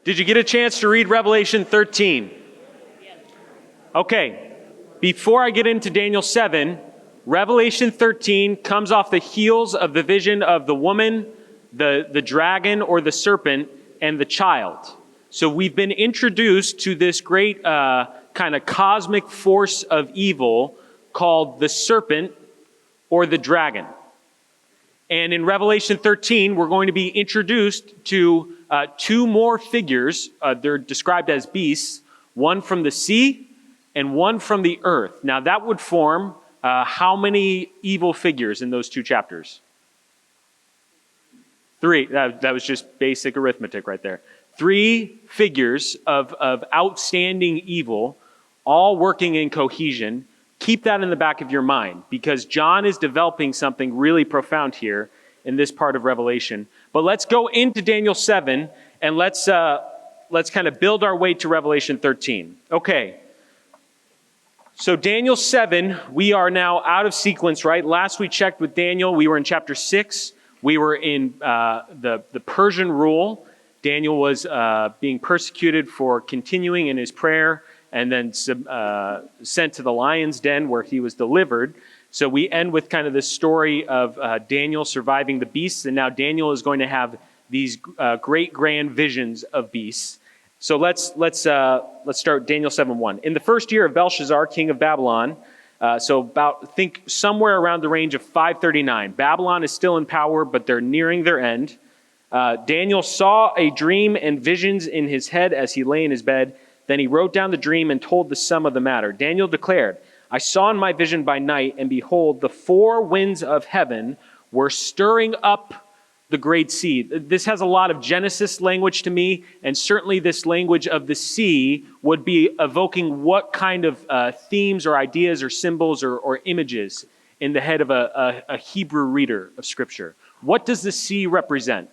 Did you get a chance to read Revelation 13? Okay, before I get into Daniel 7, Revelation 13 comes off the heels of the vision of the woman, the dragon or the serpent, and the child. So we've been introduced to this great kind of cosmic force of evil called the serpent or the dragon. And in Revelation 13, we're going to be introduced to two more figures. They're described as beasts, one from the sea and one from the earth. Now that would form how many evil figures in those two chapters? 3. That was just basic arithmetic right there. 3 figures of outstanding evil, all working in cohesion. Keep that in the back of your mind, because John is developing something really profound here in this part of Revelation. But let's go into Daniel 7, and let's kind of build our way to Revelation 13. Okay. So Daniel 7, we are now out of sequence, right? Last we checked with Daniel, we were in chapter 6. We were in the Persian rule. Daniel was being persecuted for continuing in his prayer, and then sent to the lion's den where he was delivered. So we end with kind of this story of Daniel surviving the beasts, and now Daniel is going to have these great grand visions of beasts. So let's start Daniel 7:1. In the first year of Belshazzar, king of Babylon, think somewhere around the range of 539. Babylon is still in power, but they're nearing their end. Daniel saw a dream and visions in his head as he lay in his bed. Then he wrote down the dream and told the sum of the matter. Daniel declared, I saw in my vision by night, and behold, the 4 winds of heaven were stirring up the great sea. This has a lot of Genesis language to me, and certainly this language of the sea would be evoking what kind of themes or ideas or symbols or images in the head of a Hebrew reader of Scripture. What does the sea represent?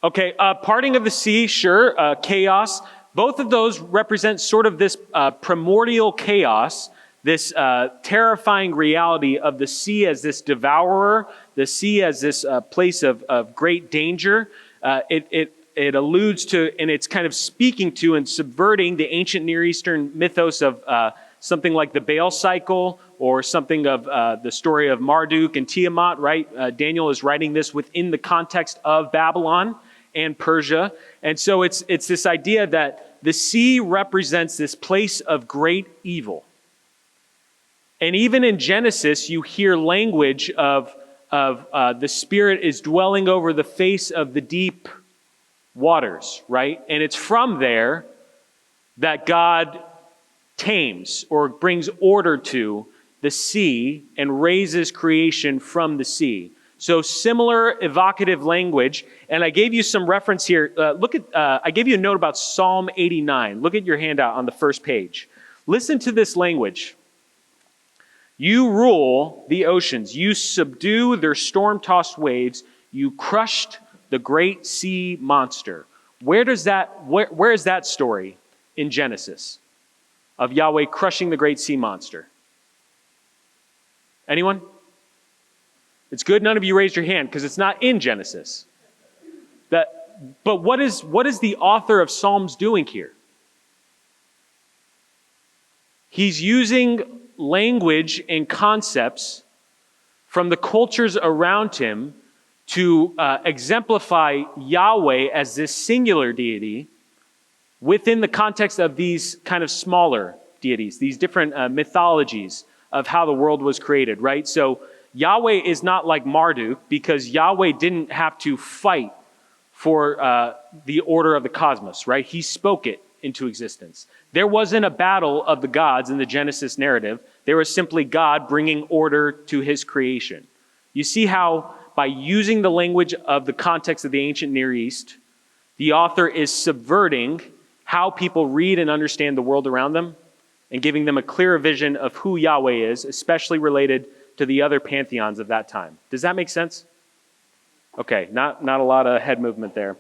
Okay, parting of the sea, sure, chaos. Both of those represent sort of this primordial chaos, this terrifying reality of the sea as this devourer, the sea as this place of great danger. It alludes to, and it's kind of speaking to and subverting the ancient Near Eastern mythos of something like the Baal cycle, or something of the story of Marduk and Tiamat, right? Daniel is writing this within the context of Babylon and Persia. And so it's this idea that the sea represents this place of great evil. And even in Genesis, you hear language of the Spirit is dwelling over the face of the deep waters, right? And it's from there that God tames or brings order to the sea and raises creation from the sea. So similar evocative language. And I gave you some reference here. I gave you a note about Psalm 89. Look at your handout on the first page. Listen to this language. You rule the oceans. You subdue their storm-tossed waves. You crushed the great sea monster. Where is that story in Genesis of Yahweh crushing the great sea monster? Anyone? It's good none of you raised your hand, because it's not in Genesis. But what is the author of Psalms doing here? He's using language and concepts from the cultures around him to exemplify Yahweh as this singular deity within the context of these kind of smaller deities, these different mythologies of how the world was created, right? So Yahweh is not like Marduk, because Yahweh didn't have to fight for the order of the cosmos, right? He spoke it into existence. There wasn't a battle of the gods in the Genesis narrative. There was simply God bringing order to his creation. You see how by using the language of the context of the ancient Near East, the author is subverting how people read and understand the world around them and giving them a clearer vision of who Yahweh is, especially related to the other pantheons of that time. Does that make sense? Okay, not a lot of head movement there.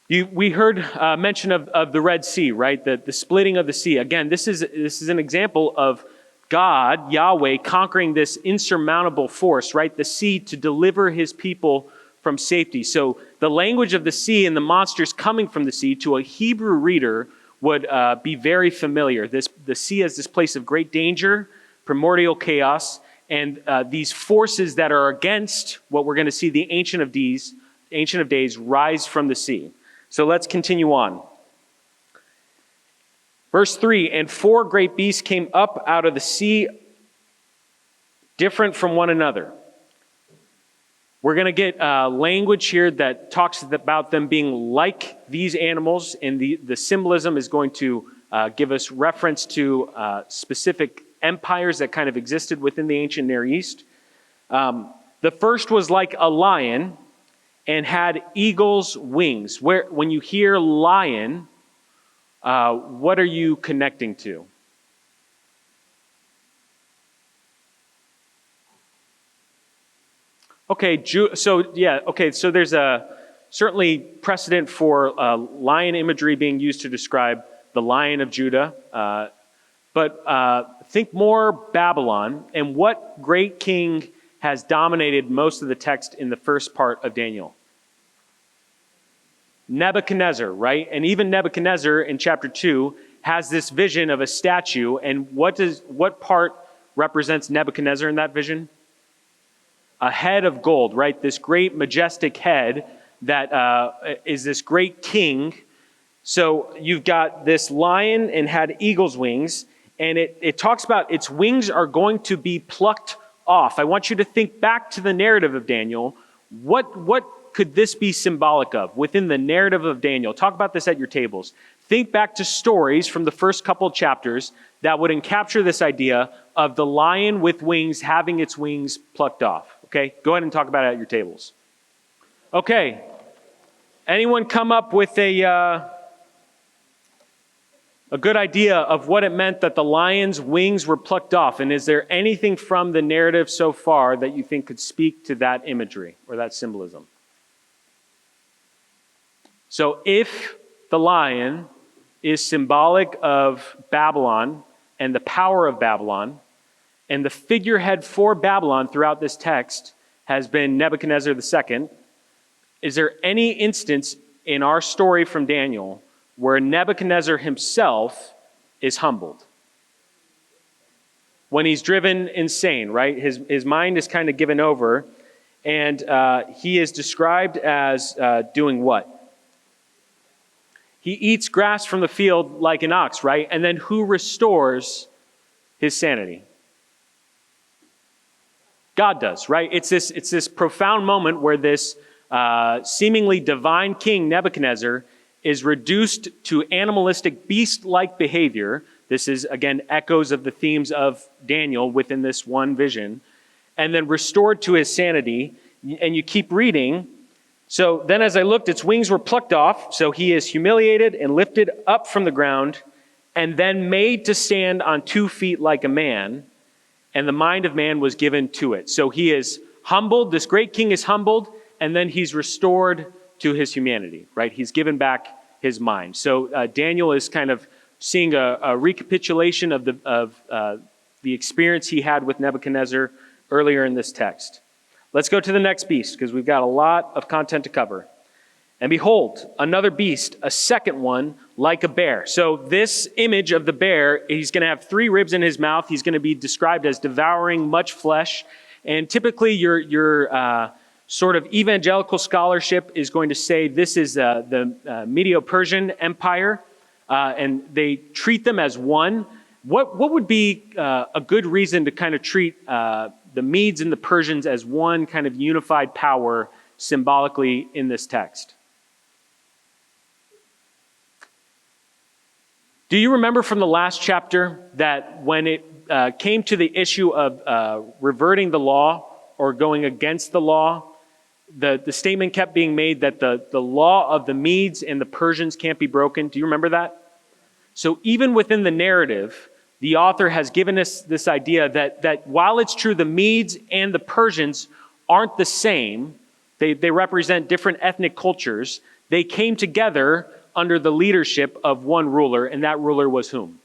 We heard mention of the Red Sea, right? The splitting of the sea. Again, this is an example of God, Yahweh, conquering this insurmountable force, right? The sea, to deliver his people from safety. So the language of the sea and the monsters coming from the sea to a Hebrew reader would be very familiar. The sea as this place of great danger, primordial chaos, and these forces that are against what we're going to see the Ancient of Days rise from the sea. So let's continue on. Verse 3, and 4 great beasts came up out of the sea, different from one another. We're going to get language here that talks about them being like these animals, and the symbolism is going to give us reference to specific empires that kind of existed within the ancient Near East. The first was like a lion and had eagle's wings. When you hear lion, what are you connecting to? So there's certainly precedent for lion imagery being used to describe the Lion of Judah. But think more Babylon, and what great king has dominated most of the text in the first part of Daniel? Nebuchadnezzar, right? And even Nebuchadnezzar in chapter 2 has this vision of a statue, and what part represents Nebuchadnezzar in that vision? A head of gold, right? This great majestic head that is this great king. So you've got this lion and had eagle's wings, and it talks about its wings are going to be plucked off. I want you to think back to the narrative of Daniel. What could this be symbolic of within the narrative of Daniel? Talk about this at your tables. Think back to stories from the first couple of chapters that would encapture this idea of the lion with wings having its wings plucked off. Okay, go ahead and talk about it at your tables. Okay, anyone come up with a good idea of what it meant that the lion's wings were plucked off? And is there anything from the narrative so far that you think could speak to that imagery or that symbolism? So if the lion is symbolic of Babylon and the power of Babylon, and the figurehead for Babylon throughout this text has been Nebuchadnezzar II, is there any instance in our story from Daniel where Nebuchadnezzar himself is humbled? When he's driven insane, right? His mind is kind of given over, and he is described as doing what? He eats grass from the field like an ox, right? And then who restores his sanity? God does, right? It's this profound moment where this seemingly divine king Nebuchadnezzar is reduced to animalistic beast-like behavior. This is, again, echoes of the themes of Daniel within this one vision. And then restored to his sanity. And you keep reading. So then as I looked, its wings were plucked off. So he is humiliated and lifted up from the ground and then made to stand on 2 feet like a man. And the mind of man was given to it. So he is humbled. This great king is humbled. And then he's restored to his humanity, right? He's given back his mind. So Daniel is kind of seeing a recapitulation of the experience he had with Nebuchadnezzar earlier in this text. Let's go to the next beast because we've got a lot of content to cover. And behold, another beast, a second one, like a bear. So this image of the bear, he's going to have 3 ribs in his mouth. He's going to be described as devouring much flesh. And typically your sort of evangelical scholarship is going to say this is the Medo-Persian Empire, and they treat them as one. What would be a good reason to kind of treat the Medes and the Persians as one kind of unified power symbolically in this text? Do you remember from the last chapter that when it came to the issue of reverting the law or going against the law, the statement kept being made that the law of the Medes and the Persians can't be broken? Do you remember that? So even within the narrative, the author has given us this idea that while it's true the Medes and the Persians aren't the same, they represent different ethnic cultures, they came together under the leadership of one ruler, and that ruler was whom?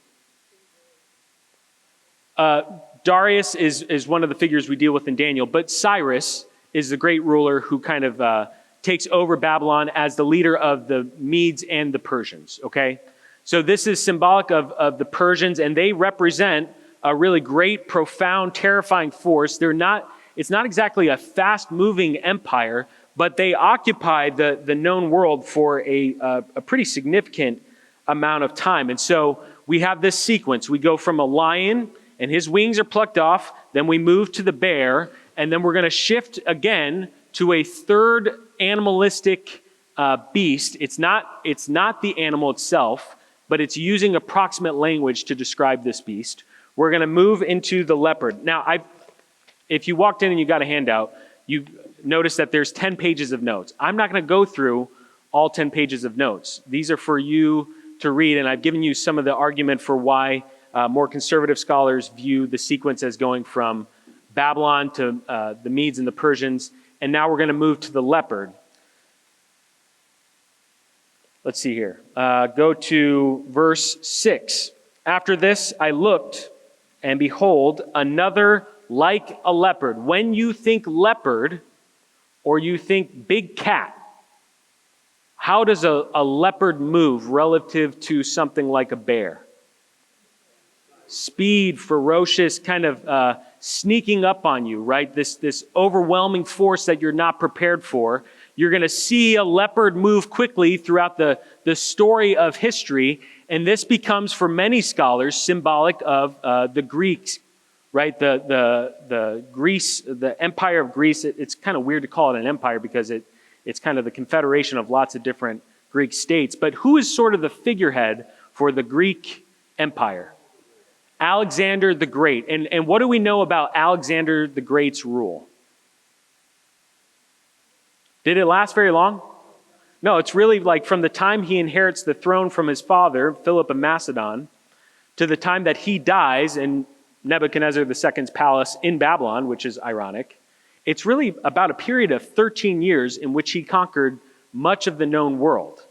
Darius is one of the figures we deal with in Daniel, but Cyrus is the great ruler who kind of takes over Babylon as the leader of the Medes and the Persians, okay? So this is symbolic of the Persians, and they represent a really great, profound, terrifying force. It's not exactly a fast-moving empire, but they occupy the known world for a pretty significant amount of time. And so we have this sequence. We go from a lion, and his wings are plucked off. Then we move to the bear, and then we're going to shift again to a third animalistic beast. It's not the animal itself, but it's using approximate language to describe this beast. We're going to move into the leopard. Now, if you walked in and you got a handout, you notice that there's 10 pages of notes. I'm not going to go through all 10 pages of notes. These are for you to read, and I've given you some of the argument for why more conservative scholars view the sequence as going from Babylon to the Medes and the Persians, and now we're going to move to the leopard. Let's see here. Go to verse 6. After this I looked, and behold, another like a leopard. When you think leopard, or you think big cat, how does a leopard move relative to something like a bear? Speed, ferocious, kind of sneaking up on you, right? This overwhelming force that you're not prepared for. You're going to see a leopard move quickly throughout the story of history, and this becomes, for many scholars, symbolic of the Greeks, right? The Greece, the Empire of Greece. It's kind of weird to call it an empire because it's kind of the confederation of lots of different Greek states. But who is sort of the figurehead for the Greek Empire? Alexander the Great. And what do we know about Alexander the Great's rule? Did it last very long? No, it's really like from the time he inherits the throne from his father, Philip of Macedon, to the time that he dies in Nebuchadnezzar II's palace in Babylon, which is ironic. It's really about a period of 13 years in which he conquered much of the known world.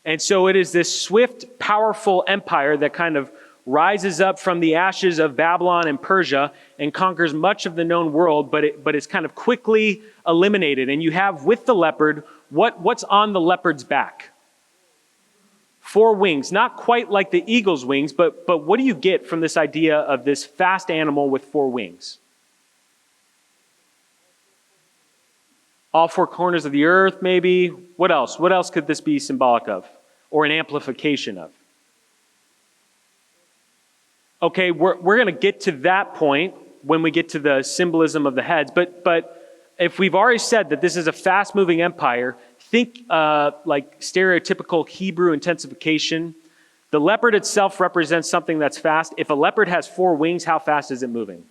And so it is this swift, powerful empire that kind of rises up from the ashes of Babylon and Persia and conquers much of the known world, but it's kind of quickly eliminated. And you have with the leopard, what's on the leopard's back? 4 wings, not quite like the eagle's wings, but what do you get from this idea of this fast animal with 4 wings? All 4 corners of the earth, maybe. What else? What else could this be symbolic of? Or an amplification of? Okay, we're going to get to that point when we get to the symbolism of the heads. But if we've already said that this is a fast-moving empire, think like stereotypical Hebrew intensification. The leopard itself represents something that's fast. If a leopard has 4 wings, how fast is it moving?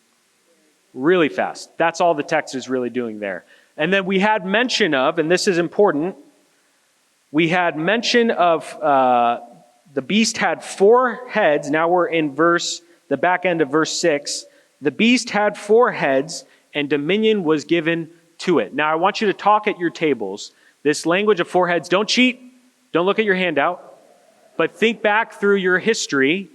Really fast. That's all the text is really doing there. And then we had mention of, and this is important, we had mention of the beast had 4 heads. Now we're in the back end of verse 6. The beast had 4 heads, and dominion was given to it. Now I want you to talk at your tables. This language of 4 heads, don't cheat. Don't look at your handout. But think back through your history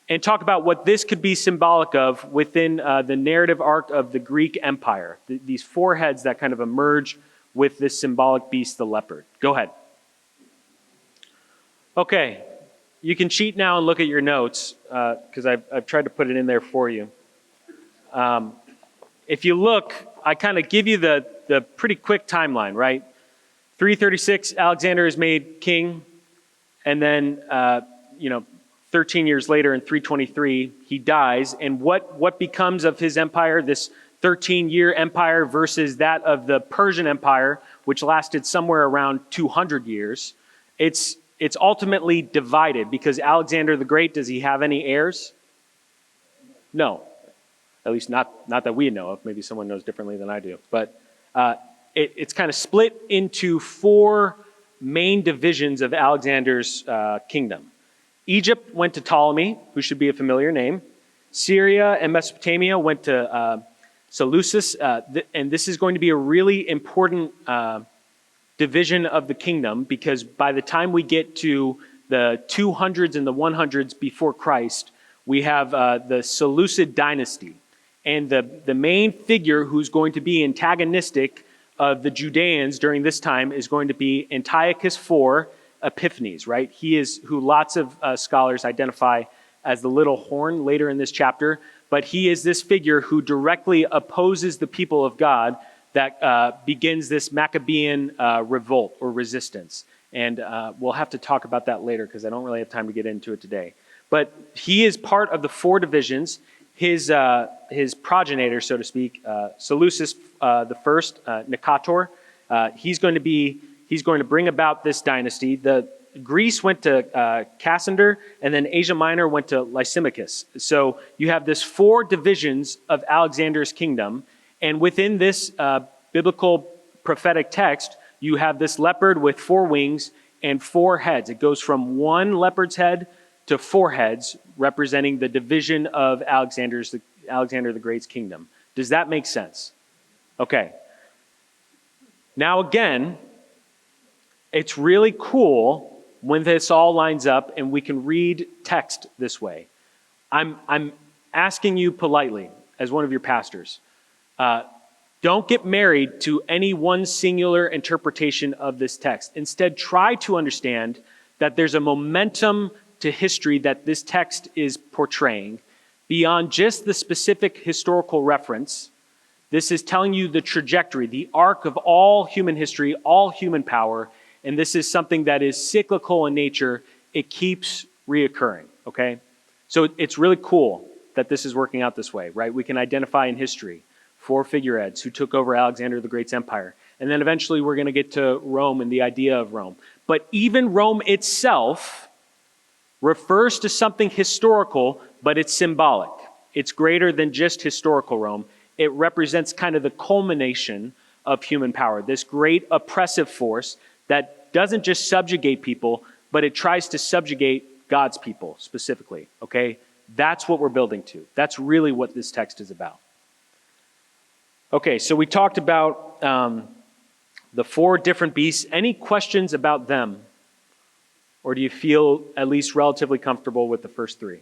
and talk about what this could be symbolic of within the narrative arc of the Greek Empire. These 4 heads that kind of emerge with this symbolic beast, the leopard. Go ahead. Okay. You can cheat now and look at your notes because I've tried to put it in there for you. If you look, I kind of give you the pretty quick timeline, right? 336, Alexander is made king, and then 13 years later in 323, he dies. And what becomes of his empire, this 13-year empire versus that of the Persian Empire, which lasted somewhere around 200 years? It's ultimately divided because Alexander the Great, does he have any heirs? No. At least not that we know of. Maybe someone knows differently than I do. But it's kind of split into 4 main divisions of Alexander's kingdom. Egypt went to Ptolemy, who should be a familiar name. Syria and Mesopotamia went to Seleucus. And this is going to be a really important division of the kingdom, because by the time we get to the 200s and the 100s before Christ, We have the Seleucid dynasty. And the main figure who's going to be antagonistic of the Judeans during this time is going to be Antiochus IV Epiphanes, right? He is who lots of scholars identify as the little horn later in this chapter. But he is this figure who directly opposes the people of God that begins this Maccabean revolt or resistance. And we'll have to talk about that later because I don't really have time to get into it today. But he is part of the four divisions. His progenitor, so to speak, Seleucus the first, Nicator, he's going to bring about this dynasty. Greece went to Cassander, and then Asia Minor went to Lysimachus. So you have this four divisions of Alexander's kingdom, and within this biblical prophetic text, you have this leopard with four wings and four heads. It goes from one leopard's head to four heads, representing the division of Alexander the Great's kingdom. Does that make sense? Okay. Now again, it's really cool when this all lines up and we can read text this way. I'm asking you politely, as one of your pastors, don't get married to any one singular interpretation of this text. Instead, try to understand that there's a momentum to history that this text is portraying. Beyond just the specific historical reference, this is telling you the trajectory, the arc of all human history, all human power, and this is something that is cyclical in nature. It keeps reoccurring, okay? So it's really cool that this is working out this way, right? We can identify in history four figureheads who took over Alexander the Great's empire. And then eventually we're going to get to Rome and the idea of Rome. But even Rome itself refers to something historical, but it's symbolic. It's greater than just historical Rome. It represents kind of the culmination of human power, this great oppressive force that doesn't just subjugate people, but it tries to subjugate God's people specifically, okay? That's what we're building to. That's really what this text is about. Okay, so we talked about the four different beasts. Any questions about them? Or do you feel at least relatively comfortable with the first three?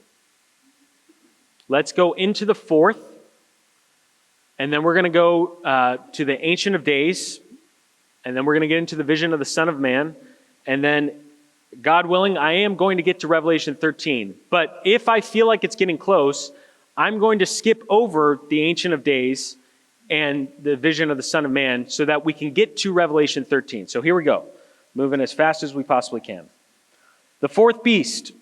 Let's go into the fourth. And then we're going to go to the Ancient of Days. And then we're going to get into the vision of the Son of Man. And then, God willing, I am going to get to Revelation 13. But if I feel like it's getting close, I'm going to skip over the Ancient of Days and the vision of the Son of Man so that we can get to Revelation 13. So here we go. Moving as fast as we possibly can. The fourth beast.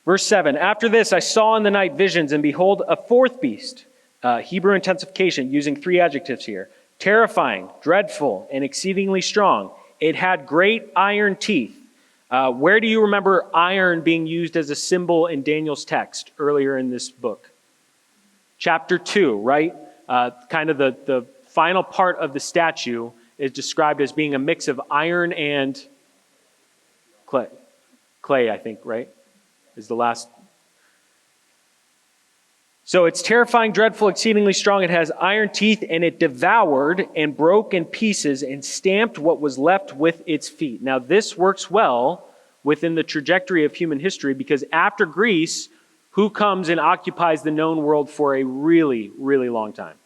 Verse 7. After this I saw in the night visions, and behold, a fourth beast. Hebrew intensification, using three adjectives here. Terrifying, dreadful, and exceedingly strong. It had great iron teeth. Where do you remember iron being used as a symbol in Daniel's text earlier in this book? Chapter 2, right? Kind of the final part of the statue is described as being a mix of iron and clay. Clay, I think, right? Is the last. So it's terrifying, dreadful, exceedingly strong. It has iron teeth, and it devoured and broke in pieces and stamped what was left with its feet. Now, this works well within the trajectory of human history because after Greece, who comes and occupies the known world for a really, really long time?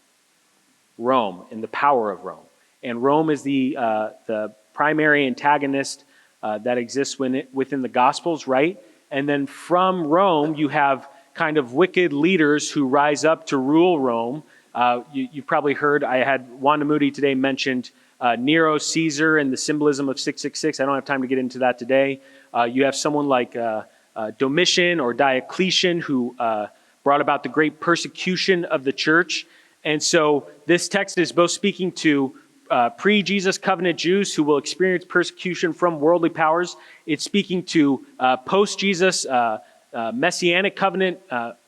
Rome and the power of Rome. And Rome is the primary antagonist that exists within the Gospels, right? And then from Rome, you have kind of wicked leaders who rise up to rule Rome. You've probably heard, I had Wanda Moody today mentioned Nero, Caesar, and the symbolism of 666. I don't have time to get into that today. You have someone like Domitian or Diocletian who brought about the great persecution of the church. And so this text is both speaking to pre-Jesus covenant Jews who will experience persecution from worldly powers. It's speaking to post-Jesus Messianic covenant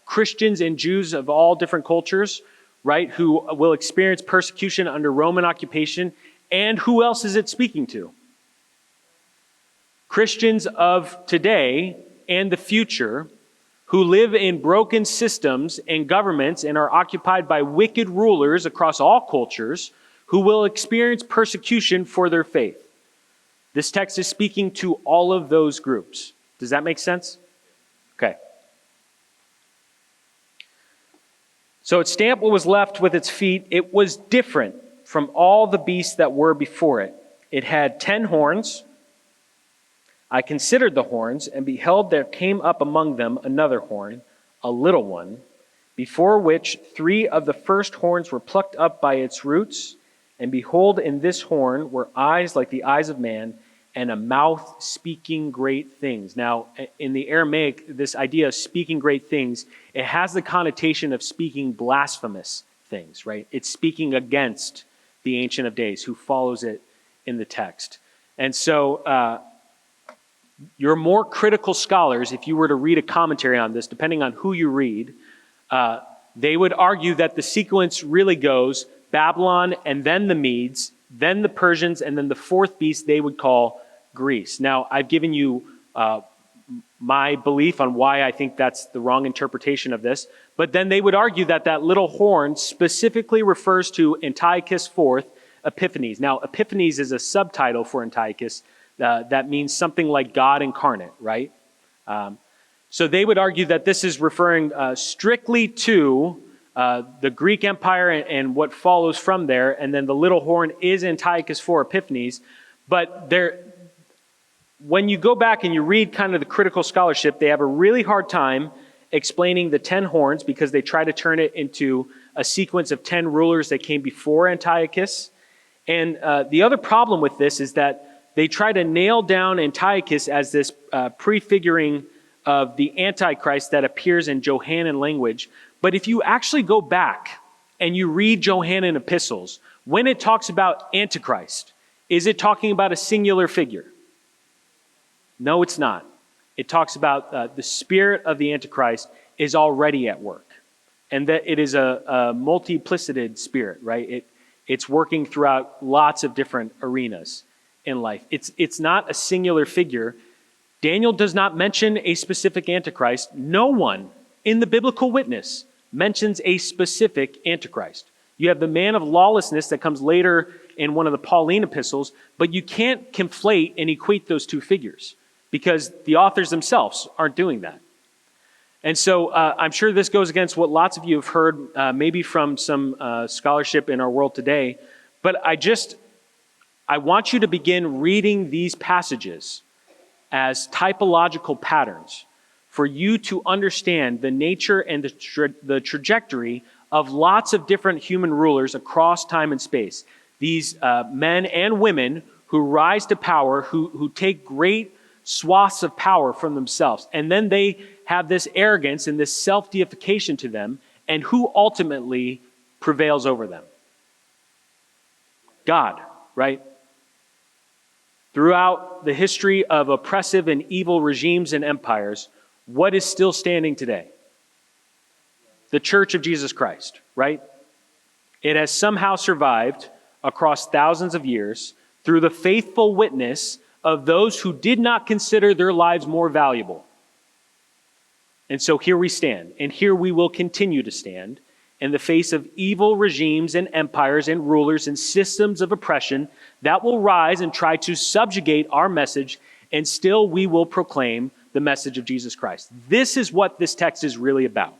Christians and Jews of all different cultures, right, who will experience persecution under Roman occupation. And who else is it speaking to? Christians of today and the future who live in broken systems and governments and are occupied by wicked rulers across all cultures who will experience persecution for their faith. This text is speaking to all of those groups. Does that make sense? Okay. So it stamped what was left with its feet. It was different from all the beasts that were before it. It had 10 horns. I considered the horns, and beheld there came up among them another horn, a little one, before which 3 of the first horns were plucked up by its roots. And behold, in this horn were eyes like the eyes of man, and a mouth speaking great things. Now, in the Aramaic, this idea of speaking great things, it has the connotation of speaking blasphemous things, right? It's speaking against the Ancient of Days, who follows it in the text. And so, your more critical scholars, if you were to read a commentary on this, depending on who you read, they would argue that the sequence really goes Babylon and then the Medes, then the Persians, and then the fourth beast they would call Greece. Now, I've given you my belief on why I think that's the wrong interpretation of this, but then they would argue that that little horn specifically refers to Antiochus IV Epiphanes. Now, Epiphanes is a subtitle for Antiochus that means something like God incarnate, right? So they would argue that this is referring strictly to the Greek Empire and what follows from there, and then the little horn is Antiochus IV Epiphanes. But when you go back and you read kind of the critical scholarship, they have a really hard time explaining the 10 horns because they try to turn it into a sequence of 10 rulers that came before Antiochus. And the other problem with this is that they try to nail down Antiochus as this prefiguring of the Antichrist that appears in Johannine language. But if you actually go back and you read Johannine epistles, when it talks about Antichrist, is it talking about a singular figure? No, it's not. It talks about the spirit of the Antichrist is already at work, and that it is a multiplicited spirit, right? It's working throughout lots of different arenas in life. It's not a singular figure. Daniel does not mention a specific Antichrist. No one in the biblical witness mentions a specific Antichrist. You have the man of lawlessness that comes later in one of the Pauline epistles, but you can't conflate and equate those two figures because the authors themselves aren't doing that. And so I'm sure this goes against what lots of you have heard, maybe from some scholarship in our world today, but I want you to begin reading these passages as typological patterns for you to understand the nature and the trajectory of lots of different human rulers across time and space. These men and women who rise to power, who take great swaths of power from themselves. And then they have this arrogance and this self-deification to them. And who ultimately prevails over them? God, right? Throughout the history of oppressive and evil regimes and empires, what is still standing today? The Church of Jesus Christ, right? It has somehow survived across thousands of years through the faithful witness of those who did not consider their lives more valuable. And so here we stand, and here we will continue to stand in the face of evil regimes and empires and rulers and systems of oppression that will rise and try to subjugate our message, and still we will proclaim the message of Jesus Christ. This is what this text is really about.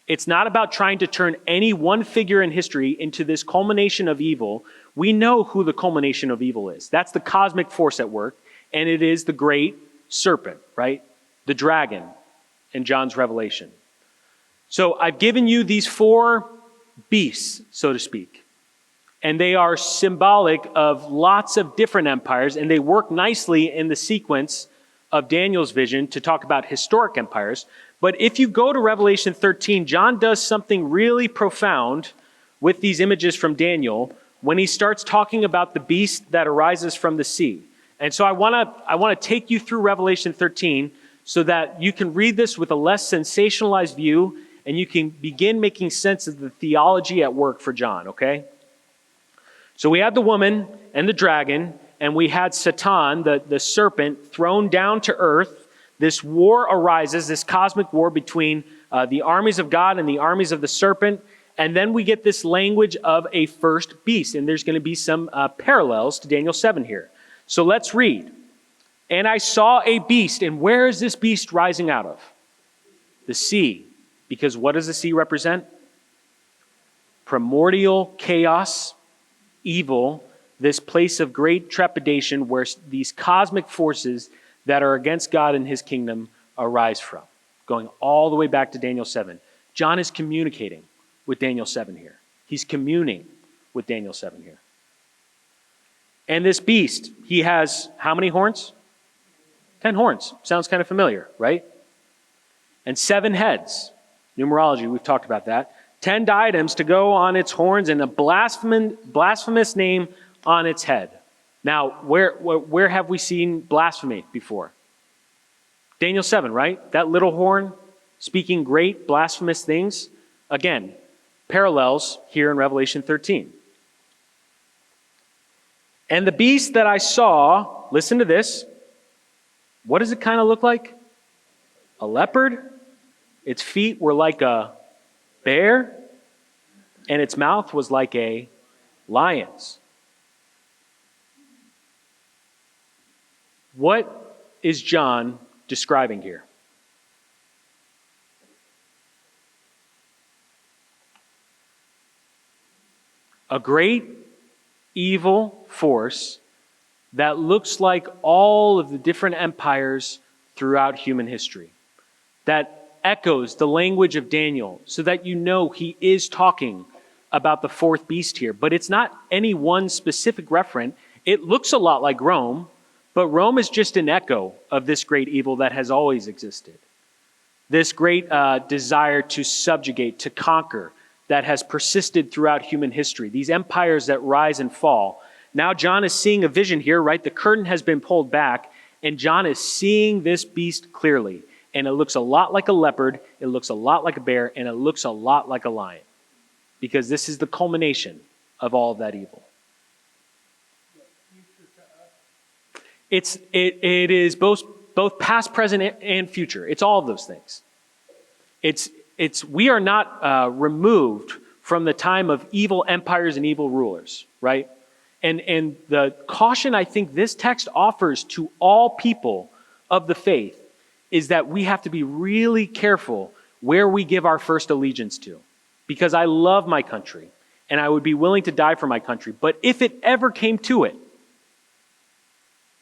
It's not about trying to turn any one figure in history into this culmination of evil. We know who the culmination of evil is. That's the cosmic force at work, and it is the great serpent, right? The dragon in John's Revelation. So I've given you these 4 beasts, so to speak, and they are symbolic of lots of different empires, and they work nicely in the sequence of Daniel's vision to talk about historic empires. But if you go to Revelation 13, John does something really profound with these images from Daniel when he starts talking about the beast that arises from the sea. And so I want to take you through Revelation 13 so that you can read this with a less sensationalized view and you can begin making sense of the theology at work for John, okay? So we had the woman and the dragon, and we had Satan, the serpent, thrown down to earth. This war arises, this cosmic war between the armies of God and the armies of the serpent. And then we get this language of a first beast. And there's going to be some parallels to Daniel 7 here. So let's read. And I saw a beast. And where is this beast rising out of? The sea. Because what does the sea represent? primordial chaos, evil, this place of great trepidation where these cosmic forces that are against God and his kingdom arise from, going all the way back to Daniel 7. John is communicating with Daniel 7 here. He's communing with Daniel 7 here. And this beast, he has how many horns? 10 horns. Sounds kind of familiar, right? And 7 heads. Numerology, we've talked about that. 10 diadems to go on its horns and a blasphemous name on its head. Now, where have we seen blasphemy before? Daniel 7, right? That little horn speaking great blasphemous things. Again, parallels here in Revelation 13. And the beast that I saw, listen to this. What does it kind of look like? A leopard. Its feet were like a bear, and its mouth was like a lion's. What is John describing here? A great evil force that looks like all of the different empires throughout human history, that echoes the language of Daniel, so that you know he is talking about the fourth beast here. But it's not any one specific referent. It looks a lot like Rome, but Rome is just an echo of this great evil that has always existed. This great desire to subjugate, to conquer, that has persisted throughout human history. These empires that rise and fall. Now John is seeing a vision here, right? The curtain has been pulled back, and John is seeing this beast clearly. And it looks a lot like a leopard, it looks a lot like a bear, and it looks a lot like a lion. Because this is the culmination of all of that evil. It is both past, present, and future. It's all of those things. We are not removed from the time of evil empires and evil rulers, right? And the caution I think this text offers to all people of the faith is that we have to be really careful where we give our first allegiance to. Because I love my country, and I would be willing to die for my country. But if it ever came to it,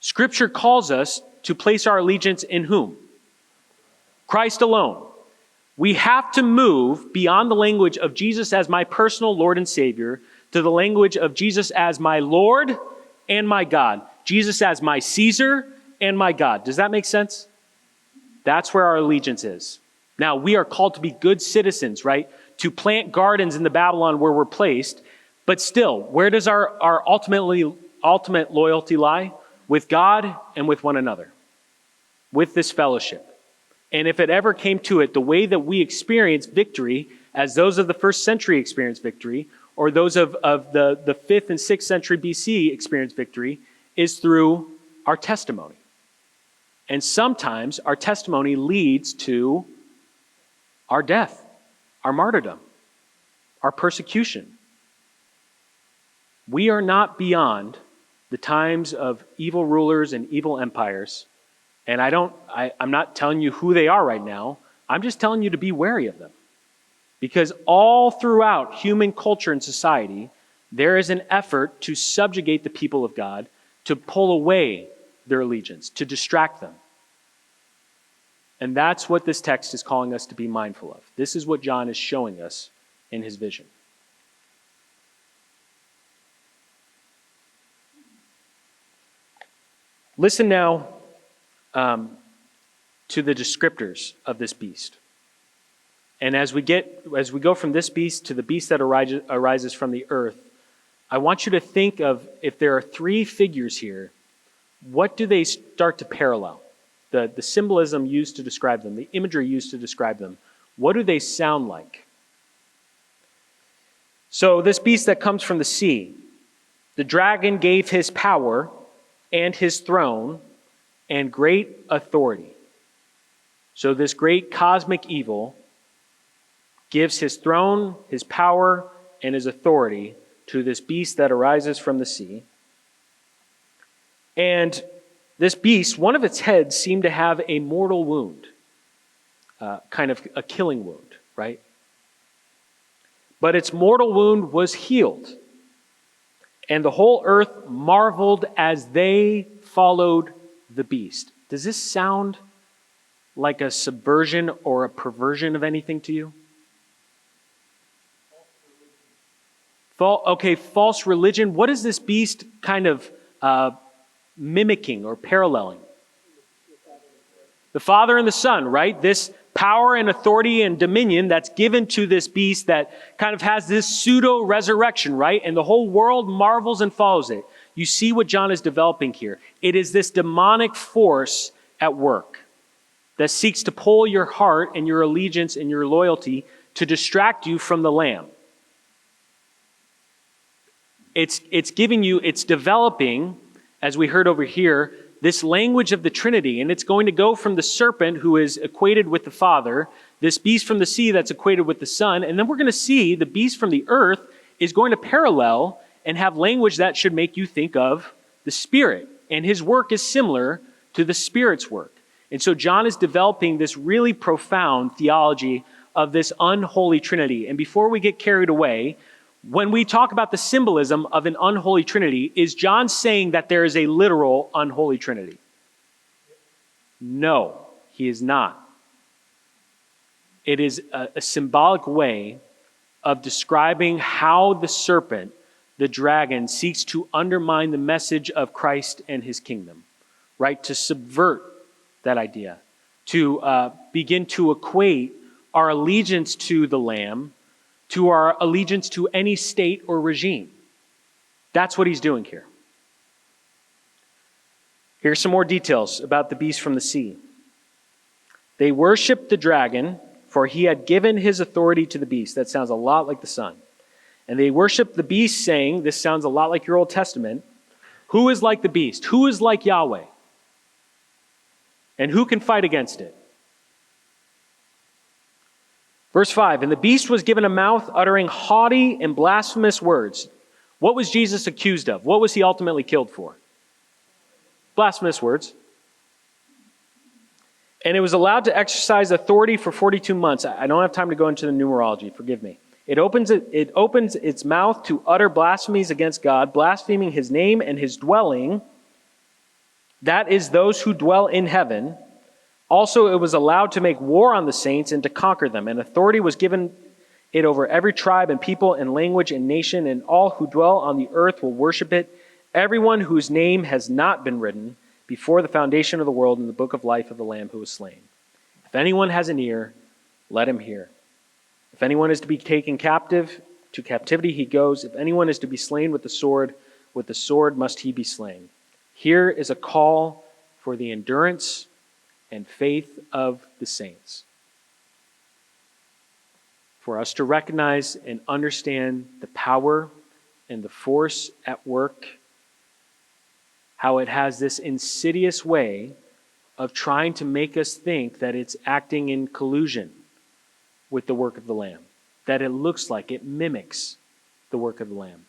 Scripture calls us to place our allegiance in whom? Christ alone. We have to move beyond the language of Jesus as my personal Lord and Savior to the language of Jesus as my Lord and my God. Jesus as my Caesar and my God. Does that make sense? That's where our allegiance is. Now, we are called to be good citizens, right? To plant gardens in the Babylon where we're placed. But still, where does our ultimate loyalty lie? With God and with one another. With this fellowship. And if it ever came to it, the way that we experience victory, as those of the first century experienced victory, or those of the 5th and 6th century BC experienced victory, is through our testimony. And sometimes our testimony leads to our death, our martyrdom, our persecution. We are not beyond the times of evil rulers and evil empires. And I'm not telling you who they are right now. I'm just telling you to be wary of them. Because all throughout human culture and society, there is an effort to subjugate the people of God, to pull away their allegiance, to distract them. And that's what this text is calling us to be mindful of. This is what John is showing us in his vision. Listen now to the descriptors of this beast. And as we go from this beast to the beast that arises from the earth, I want you to think of, if there are 3 figures here, what do they start to parallel? The symbolism used to describe them, the imagery used to describe them, what do they sound like? So this beast that comes from the sea, the dragon gave his power and his throne and great authority. So this great cosmic evil gives his throne, his power, and his authority to this beast that arises from the sea. And this beast, one of its heads seemed to have a mortal wound, kind of a killing wound, right? but its mortal wound was healed. And the whole earth marveled as they followed the beast. Does this sound like a subversion or a perversion of anything to you? False religion. What is this beast kind of mimicking or paralleling? The Father and the Son, right? This power and authority and dominion that's given to this beast that kind of has this pseudo-resurrection, right? And the whole world marvels and follows it. You see what John is developing here. It is this demonic force at work that seeks to pull your heart and your allegiance and your loyalty to distract you from the Lamb. It's giving you, it's developing, as we heard over here, this language of the Trinity, and it's going to go from the serpent, who is equated with the Father, this beast from the sea that's equated with the Son, and then we're going to see the beast from the earth is going to parallel and have language that should make you think of the Spirit, and his work is similar to the Spirit's work. And so John is developing this really profound theology of this unholy Trinity. And before we get carried away, when we talk about the symbolism of an unholy Trinity, is John saying that there is a literal unholy Trinity? No, he is not. It is a symbolic way of describing how the serpent, the dragon, seeks to undermine the message of Christ and his kingdom, right? To subvert that idea, to begin to equate our allegiance to the Lamb to our allegiance to any state or regime. That's what he's doing here. Here's some more details about the beast from the sea. They worshiped the dragon, for he had given his authority to the beast. That sounds a lot like the Son. And they worshiped the beast, saying, this sounds a lot like your Old Testament, who is like the beast? Who is like Yahweh? And who can fight against it? Verse 5, and the beast was given a mouth uttering haughty and blasphemous words. What was Jesus accused of? What was he ultimately killed for? Blasphemous words. And it was allowed to exercise authority for 42 months. I don't have time to go into the numerology, forgive me. It opens its mouth to utter blasphemies against God, blaspheming his name and his dwelling. That is those who dwell in heaven. Also, it was allowed to make war on the saints and to conquer them. And authority was given it over every tribe and people and language and nation, and all who dwell on the earth will worship it. Everyone whose name has not been written before the foundation of the world in the book of life of the Lamb who was slain. If anyone has an ear, let him hear. If anyone is to be taken captive, to captivity he goes. If anyone is to be slain with the sword must he be slain. Here is a call for the endurance and faith of the saints. For us to recognize and understand the power and the force at work, how it has this insidious way of trying to make us think that it's acting in collusion with the work of the Lamb, that it looks like it mimics the work of the Lamb.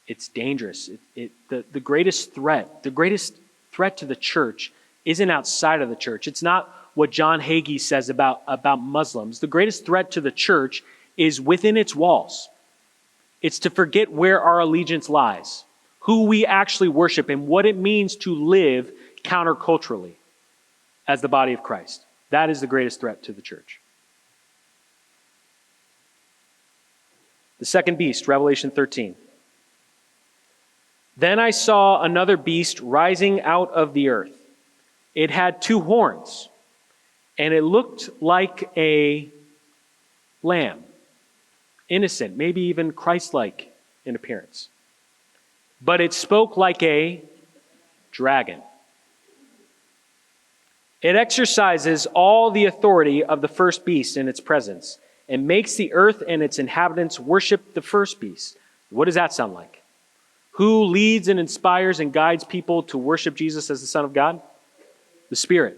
It's dangerous. The greatest threat to the church isn't outside of the church. It's not what John Hagee says about Muslims. The greatest threat to the church is within its walls. It's to forget where our allegiance lies, who we actually worship, and what it means to live counterculturally as the body of Christ. That is the greatest threat to the church. The second beast, Revelation 13. Then I saw another beast rising out of the earth. It had 2 horns, and it looked like a lamb, innocent, maybe even Christ-like in appearance. But it spoke like a dragon. It exercises all the authority of the first beast in its presence and makes the earth and its inhabitants worship the first beast. What does that sound like? Who leads and inspires and guides people to worship Jesus as the Son of God? The Spirit.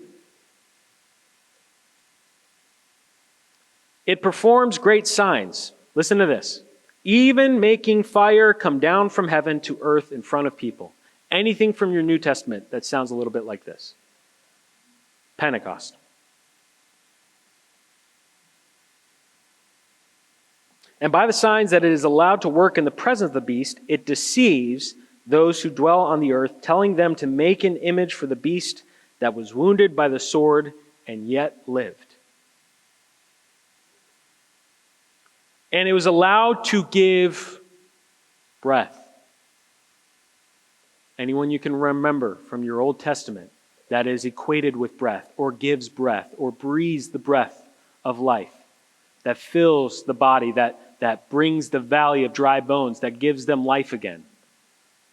It performs great signs. Listen to this. Even making fire come down from heaven to earth in front of people. Anything from your New Testament that sounds a little bit like this? Pentecost. And by the signs that it is allowed to work in the presence of the beast, it deceives those who dwell on the earth, telling them to make an image for the beast that was wounded by the sword and yet lived. And it was allowed to give breath. Anyone you can remember from your Old Testament that is equated with breath, or gives breath, or breathes the breath of life, that fills the body, that brings the valley of dry bones, that gives them life again.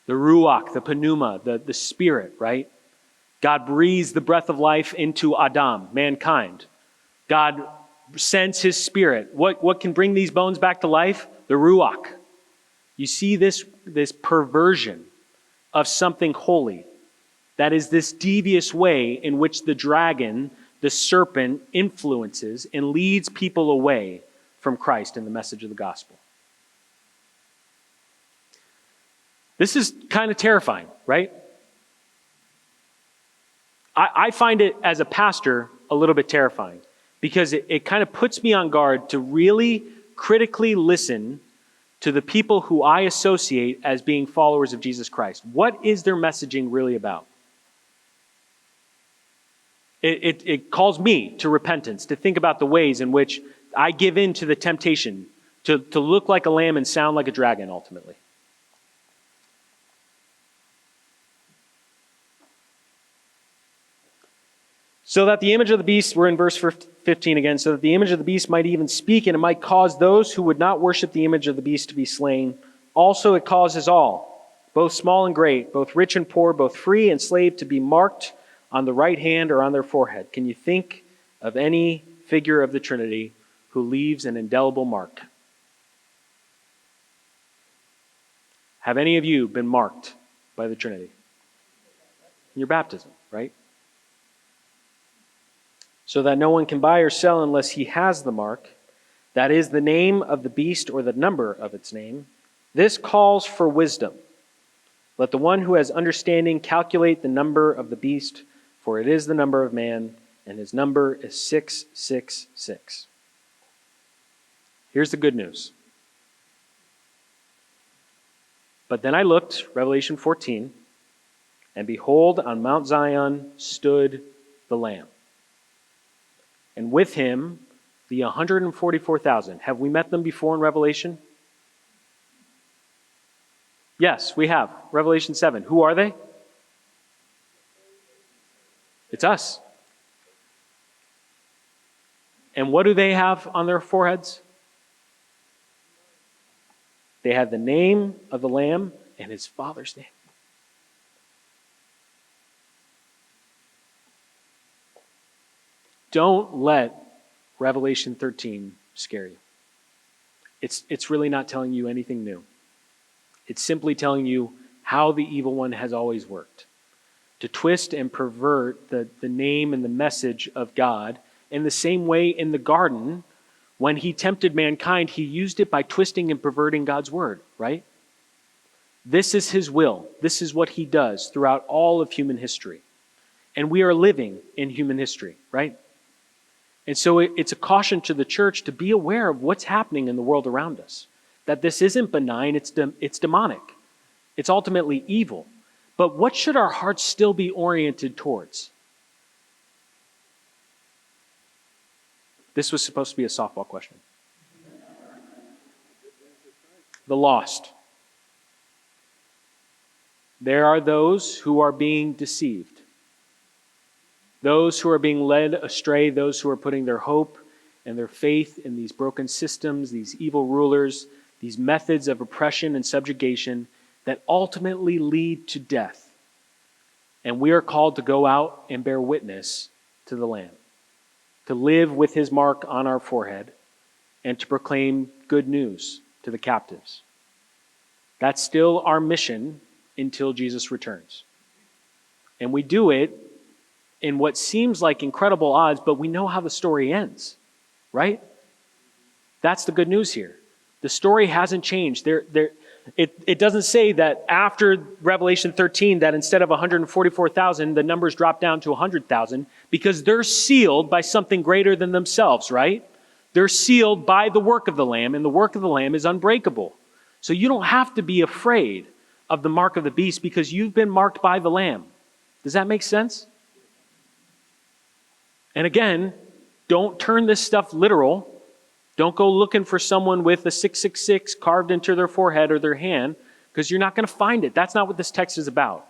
The ruach, the pneuma, the spirit, right? God breathes the breath of life into Adam, mankind. God sends his spirit. What can bring these bones back to life? The ruach. You see this perversion of something holy. That is this devious way in which the dragon, the serpent, influences and leads people away from Christ and the message of the gospel. This is kind of terrifying, right? I find it, as a pastor, a little bit terrifying because it kind of puts me on guard to really critically listen to the people who I associate as being followers of Jesus Christ. What is their messaging really about? It calls me to repentance, to think about the ways in which I give in to the temptation to look like a lamb and sound like a dragon, ultimately. So that the image of the beast, we're in verse 15 again, so that the image of the beast might even speak, and it might cause those who would not worship the image of the beast to be slain. Also it causes all, both small and great, both rich and poor, both free and slave, to be marked on the right hand or on their forehead. Can you think of any figure of the Trinity who leaves an indelible mark? Have any of you been marked by the Trinity? In your baptism, right? So that no one can buy or sell unless he has the mark, that is, the name of the beast or the number of its name. This calls for wisdom. Let the one who has understanding calculate the number of the beast, for it is the number of man, and his number is 666. Here's the good news. But then I looked, Revelation 14, and behold, on Mount Zion stood the Lamb. And with him, the 144,000. Have we met them before in Revelation? Yes, we have. Revelation 7. Who are they? It's us. And what do they have on their foreheads? They have the name of the Lamb and his Father's name. Don't let Revelation 13 scare you. It's really not telling you anything new. It's simply telling you how the evil one has always worked. To twist and pervert the name and the message of God. In the same way in the garden, when he tempted mankind, he used it by twisting and perverting God's word, right? This is his will. This is what he does throughout all of human history. And we are living in human history, right? And so it's a caution to the church to be aware of what's happening in the world around us. That this isn't benign, it's demonic. It's ultimately evil. But what should our hearts still be oriented towards? This was supposed to be a softball question. The lost. There are those who are being deceived. Those who are being led astray, those who are putting their hope and their faith in these broken systems, these evil rulers, these methods of oppression and subjugation that ultimately lead to death. And we are called to go out and bear witness to the Lamb, to live with his mark on our forehead, and to proclaim good news to the captives. That's still our mission until Jesus returns. And we do it in what seems like incredible odds, but we know how the story ends, right? That's the good news here. The story hasn't changed. It doesn't say that after Revelation 13 that instead of 144,000, the numbers drop down to 100,000 because they're sealed by something greater than themselves, right? They're sealed by the work of the Lamb, and the work of the Lamb is unbreakable. So you don't have to be afraid of the mark of the beast because you've been marked by the Lamb. Does that make sense? And again, don't turn this stuff literal. Don't go looking for someone with a 666 carved into their forehead or their hand, because you're not going to find it. That's not what this text is about.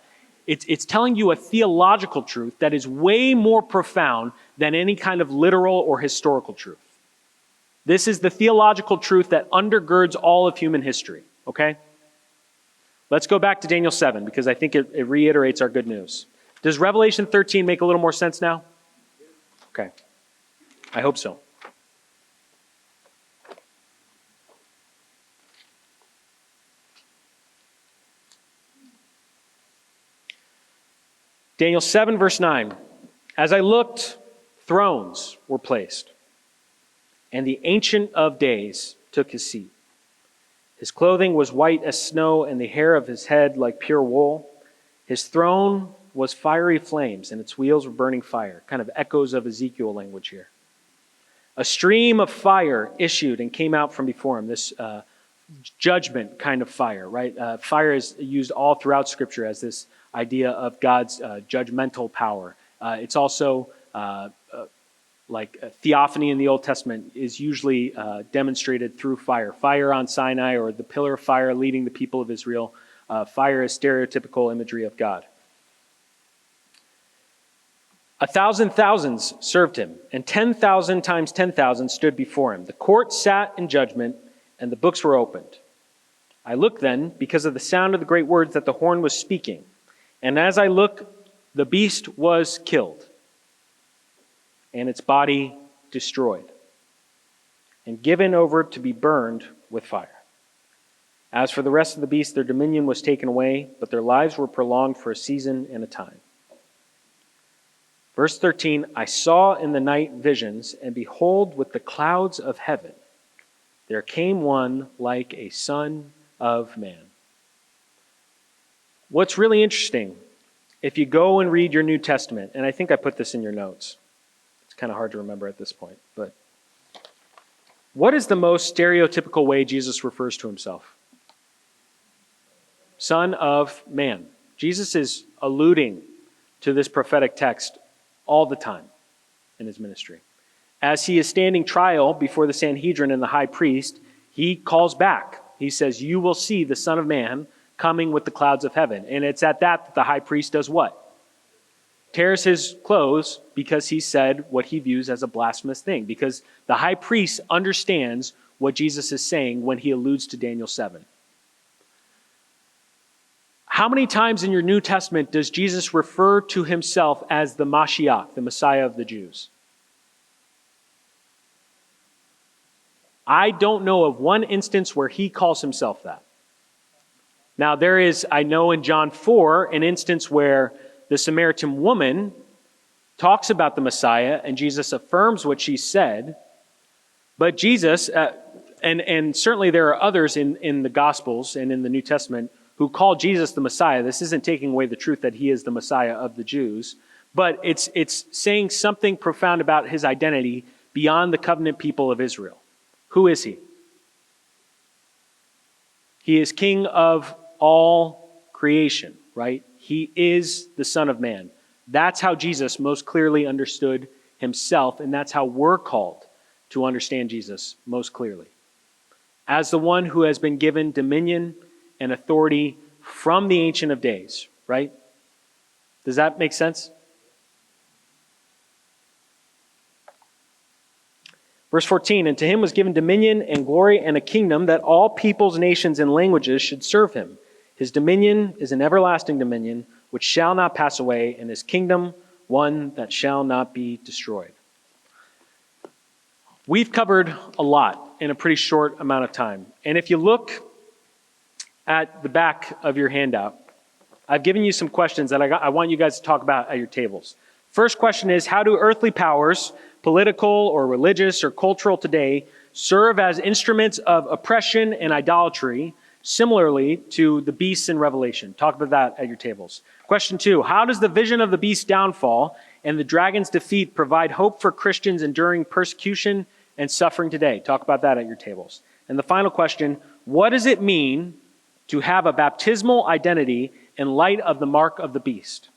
It's telling you a theological truth that is way more profound than any kind of literal or historical truth. This is the theological truth that undergirds all of human history, okay? Let's go back to Daniel 7, because I think it reiterates our good news. Does Revelation 13 make a little more sense now? Okay. I hope so. Daniel 7, verse 9. As I looked, thrones were placed, and the Ancient of Days took his seat. His clothing was white as snow, and the hair of his head like pure wool. His throne was fiery flames, and its wheels were burning fire. Kind of echoes of Ezekiel language here. A stream of fire issued and came out from before him. This judgment kind of fire, right? Fire is used all throughout Scripture as this idea of God's judgmental power. It's also like theophany in the Old Testament is usually demonstrated through fire. Fire on Sinai, or the pillar of fire leading the people of Israel. Fire is stereotypical imagery of God. 1,000 thousands served him, and 10,000 times 10,000 stood before him. The court sat in judgment, and the books were opened. I looked then, because of the sound of the great words that the horn was speaking. And as I looked, the beast was killed, and its body destroyed, and given over to be burned with fire. As for the rest of the beasts, their dominion was taken away, but their lives were prolonged for a season and a time. Verse 13, I saw in the night visions, and behold, with the clouds of heaven, there came one like a son of man. What's really interesting, if you go and read your New Testament, and I think I put this in your notes. It's kind of hard to remember at this point, but what is the most stereotypical way Jesus refers to himself? Son of man. Jesus is alluding to this prophetic text all the time in his ministry. As he is standing trial before the Sanhedrin and the high priest, he calls back. He says, you will see the Son of Man coming with the clouds of heaven. And it's at that the high priest does what? Tears his clothes because he said what he views as a blasphemous thing. Because the high priest understands what Jesus is saying when he alludes to Daniel 7. How many times in your New Testament does Jesus refer to himself as the Mashiach, the Messiah of the Jews? I don't know of one instance where he calls himself that. Now there is, I know in John 4, an instance where the Samaritan woman talks about the Messiah and Jesus affirms what she said. But Jesus, and certainly there are others in the Gospels and in the New Testament who call Jesus the Messiah. This isn't taking away the truth that he is the Messiah of the Jews, but it's saying something profound about his identity beyond the covenant people of Israel. Who is he? He is King of all creation, right? He is the Son of Man. That's how Jesus most clearly understood himself, and that's how we're called to understand Jesus most clearly. As the one who has been given dominion and authority from the Ancient of Days, right? Does that make sense? Verse 14, and to him was given dominion and glory and a kingdom that all peoples, nations, and languages should serve him. His dominion is an everlasting dominion which shall not pass away, and his kingdom one that shall not be destroyed. We've covered a lot in a pretty short amount of time. And if you look at the back of your handout, I've given you some questions that I want you guys to talk about at your tables. First question is, how do earthly powers, political or religious or cultural today, serve as instruments of oppression and idolatry, similarly to the beasts in Revelation? Talk about that at your tables. Question 2, how does the vision of the beast's downfall and the dragon's defeat provide hope for Christians enduring persecution and suffering today. Talk about that at your tables. And the final question, what does it mean to have a baptismal identity in light of the mark of the beast?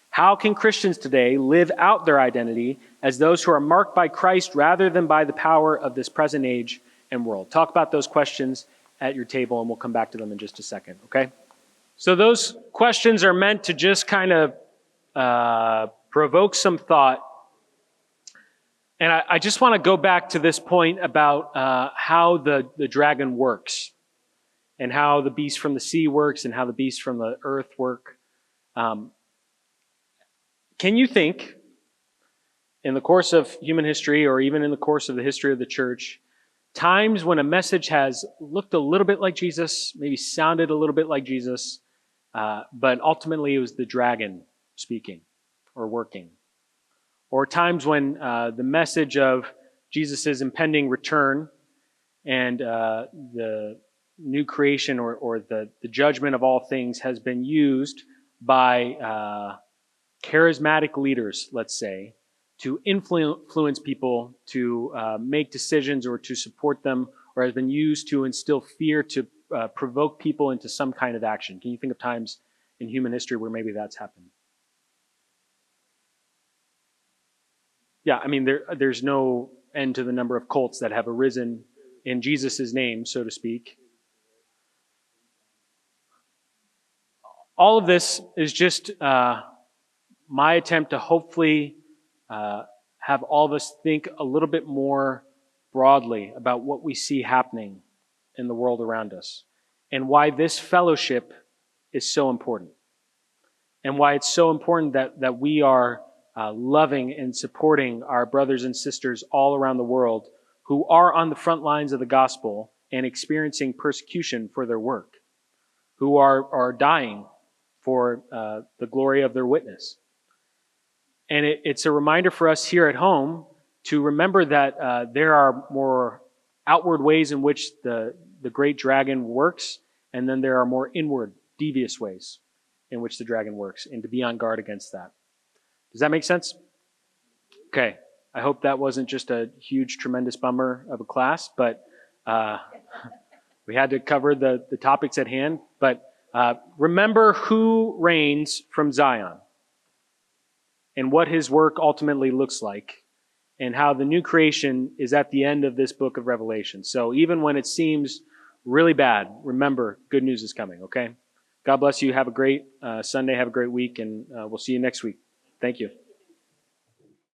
How can Christians today live out their identity as those who are marked by Christ rather than by the power of this present age and world? Talk about those questions at your table, and we'll come back to them in just a second, okay? So those questions are meant to just kind of provoke some thought. And I just want to go back to this point about how the dragon works, and how the beast from the sea works, and how the beast from the earth work. Can you think, in the course of human history, or even in the course of the history of the church, times when a message has looked a little bit like Jesus, maybe sounded a little bit like Jesus, but ultimately it was the dragon speaking or working? Or times when the message of Jesus' impending return and the new creation or the judgment of all things has been used by charismatic leaders, let's say, to influence people to make decisions or to support them, or has been used to instill fear to provoke people into some kind of action. Can you think of times in human history where maybe that's happened? Yeah, I mean, there's no end to the number of cults that have arisen in Jesus' name, so to speak. All of this is just my attempt to hopefully have all of us think a little bit more broadly about what we see happening in the world around us, and why this fellowship is so important, and why it's so important that we are loving and supporting our brothers and sisters all around the world who are on the front lines of the gospel and experiencing persecution for their work, who are dying for the glory of their witness. And it's a reminder for us here at home to remember that there are more outward ways in which the great dragon works, and then there are more inward, devious ways in which the dragon works, and to be on guard against that. Does that make sense? Okay. I hope that wasn't just a huge, tremendous bummer of a class, but we had to cover the topics at hand. But remember who reigns from Zion, and what his work ultimately looks like, and how the new creation is at the end of this book of Revelation. So even when it seems really bad, remember, good news is coming, okay? God bless you. Have a great Sunday. Have a great week, and we'll see you next week. Thank you.